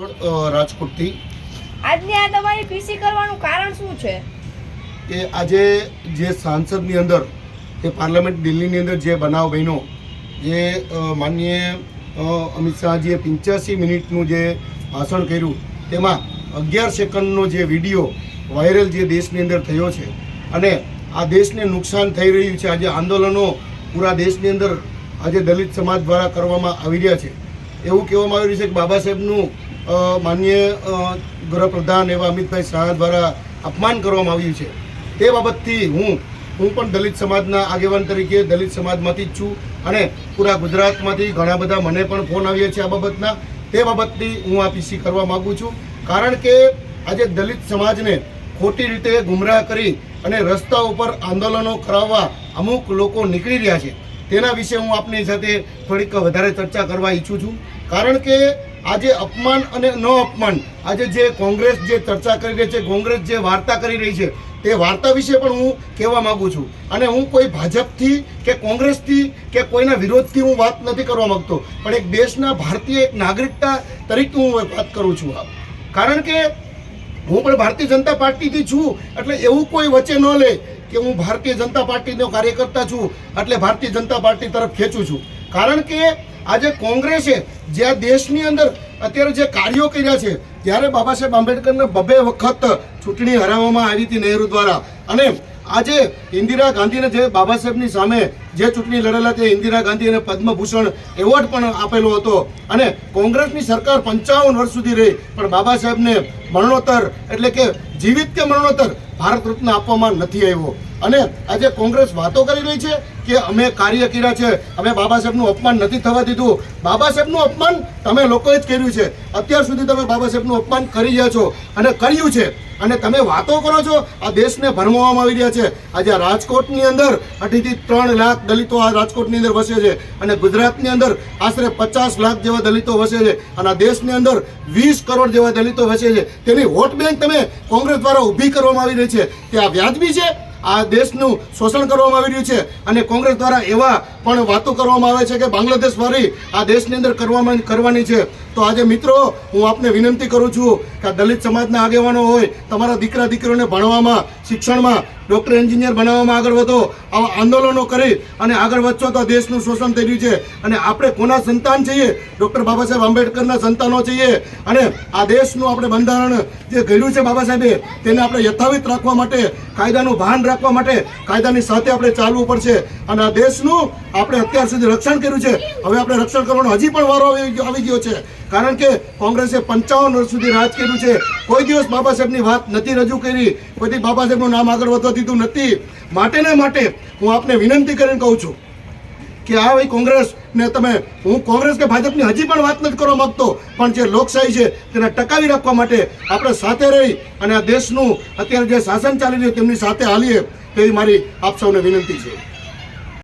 રાજકોટથી આજની આ તમારી પીસી કરવાનું કારણ શું છે? કે આજે જે સાંસદની અંદર એ પાર્લામેન્ટ દિલ્હીની અંદર જે બનાવ બન્યો, જે માનનીય અમિત શાહજીએ 85 મિનિટનું જે ભાષણ કર્યું, તેમાં 11 સેકન્ડનો જે વિડીયો વાયરલ જે દેશની અંદર થયો છે અને આ દેશને નુકસાન થઈ રહ્યું છે. આજે આંદોલનો પૂરા દેશની અંદર આજે દલિત સમાજ દ્વારા કરવામાં આવી રહ્યા છે. એવું કહેવામાં આવી રહ્યું છે કે બાબા સાહેબનું માનનીય ગૃહપ્રધાન એવા અમિતભાઈ શાહ દ્વારા અપમાન કરવામાં આવ્યું છે. તે બાબતથી હું પણ દલિત સમાજના આગેવાન તરીકે દલિત સમાજમાંથી જ છું અને પૂરા ગુજરાતમાંથી ઘણા બધા મને પણ ફોન આવ્યા છે આ બાબતના. તે બાબતથી હું આ પીસી કરવા માગું છું, કારણ કે આજે દલિત સમાજને ખોટી રીતે ગુમરાહ કરી અને રસ્તા ઉપર આંદોલનો કરાવવા અમુક લોકો નીકળી રહ્યા છે. તેના વિશે હું આપની સાથે થોડીક વધારે ચર્ચા કરવા ઈચ્છું છું, કારણ કે આજે અપમાન અને ન અપમાન, આજે જે કોંગ્રેસ જે ચર્ચા કરી રહી છે, કોંગ્રેસ જે વાર્તા કરી રહી છે, તે વાર્તા વિશે પણ હું કહેવા માગું છું. અને હું કોઈ ભાજપથી કે કોંગ્રેસથી કે કોઈના વિરોધથી હું વાત નથી કરવા માગતો, પણ એક દેશના ભારતીય એક નાગરિકતા તરીકે હું વાત કરું છું. કારણ કે હું પણ ભારતીય જનતા પાર્ટીથી છું, એટલે એવું કોઈ વચ્ચે ન લે કે હું ભારતીય જનતા પાર્ટીનો કાર્યકર્તા છું એટલે ભારતીય જનતા પાર્ટી તરફ ખેંચું છું. કારણ કે આજે કોંગ્રેસે જે આ દેશની અંદર અત્યારે જે કાર્યો કર્યા છે, જ્યારે બાબા સાહેબ આંબેડકરને 2 વખત ચૂંટણી હરાવવામાં આવી હતી નહેરુ દ્વારા, અને આજે ઇન્દિરા ગાંધીને જે બાબા સાહેબની સામે જે ચૂંટણી લડેલા તે ઇન્દિરા ગાંધીને પદ્મભૂષણ એવોર્ડ પણ આપેલો હતો. અને કોંગ્રેસની સરકાર 55 વર્ષ સુધી રહી, પણ બાબા સાહેબને મરણોત્તર એટલે કે જીવિત કે મરણોત્તર ભારત રત્ન આપવામાં નથી આવ્યો. અને આજે કોંગ્રેસ વાતો કરી રહી છે કે અમે કાર્ય કર્યા છે, અમે બાબા સાહેબનું અપમાન નથી થવા દીધું. બાબા સાહેબનું અપમાન તમે લોકોએ જ કર્યું છે. અત્યાર સુધી તમે બાબા સાહેબનું અપમાન કરી રહ્યા છો અને કર્યું છે, અને તમે વાતો કરો છો. આ દેશને ભરમાવવામાં આવી રહ્યા છે. આજે રાજકોટની અંદર 2.5 થી 3 લાખ દલિતો આ રાજકોટની અંદર વસે છે, અને ગુજરાતની અંદર આશરે 50 લાખ જેવા દલિતો વસે છે, અને આ દેશની અંદર 20 કરોડ જેવા દલિતો વસે છે. તેની વોટ બેંક તમે કોંગ્રેસ દ્વારા ઊભી કરવામાં આવી રહી છે. તે આ વ્યાજબી છે? આ દેશનું શોષણ કરવામાં આવી રહ્યું છે, અને કોંગ્રેસ દ્વારા એવા પણ વાતો કરવામાં આવે છે કે બાંગ્લાદેશ વાળી આ દેશની અંદર કરવાની છે. તો આજે મિત્રો હું આપને વિનંતી કરું છું કે આ દલિત સમાજના આગેવાનો હોય, તમારા દીકરા દીકરીઓને ભણવામાં, શિક્ષણમાં, ડૉક્ટર એન્જિનિયર બનાવવામાં આગળ વધો. આવા આંદોલનો કરી અને આગળ વધશો તો દેશનું શોષણ થઈ રહ્યું છે. અને આપણે કોના સંતાન છીએ? ડૉક્ટર બાબા સાહેબ આંબેડકરના સંતાનો છીએ. અને આ દેશનું આપણે બંધારણ જે ઘડ્યું છે બાબા સાહેબે, તેને આપણે યથાવત રાખવા માટે, કાયદાનું ભાન રાખવા માટે કાયદાની સાથે આપણે ચાલવું પડશે. અને આ દેશનું આપણે અત્યાર સુધી રક્ષણ કર્યું છે, હવે આપણે રક્ષણ કરવાનો હજી પણ વારો આવી ગયો છે. કારણ કે કોંગ્રેસે 55 વર્ષ સુધી રાજ કર્યું છે, કોઈ દિવસ બાબા સાહેબની વાત નથી રજૂ કરી, કોઈ બાબા સાહેબનું નામ આગળ વધવા દીધું નથી. માટે હું આપને વિનંતી કરીને કહું છું કે આ ભાઈ કોંગ્રેસને હું કોંગ્રેસ કે ભાજપની હજી પણ વાત નથી કરવા માંગતો, પણ જે લોકશાહી છે તેને ટકાવી રાખવા માટે આપણે સાથે રહી અને આ દેશનું અત્યારે જે શાસન ચાલી રહ્યું તેમની સાથે હાલીએ, તેવી મારી આપ સૌને વિનંતી છે.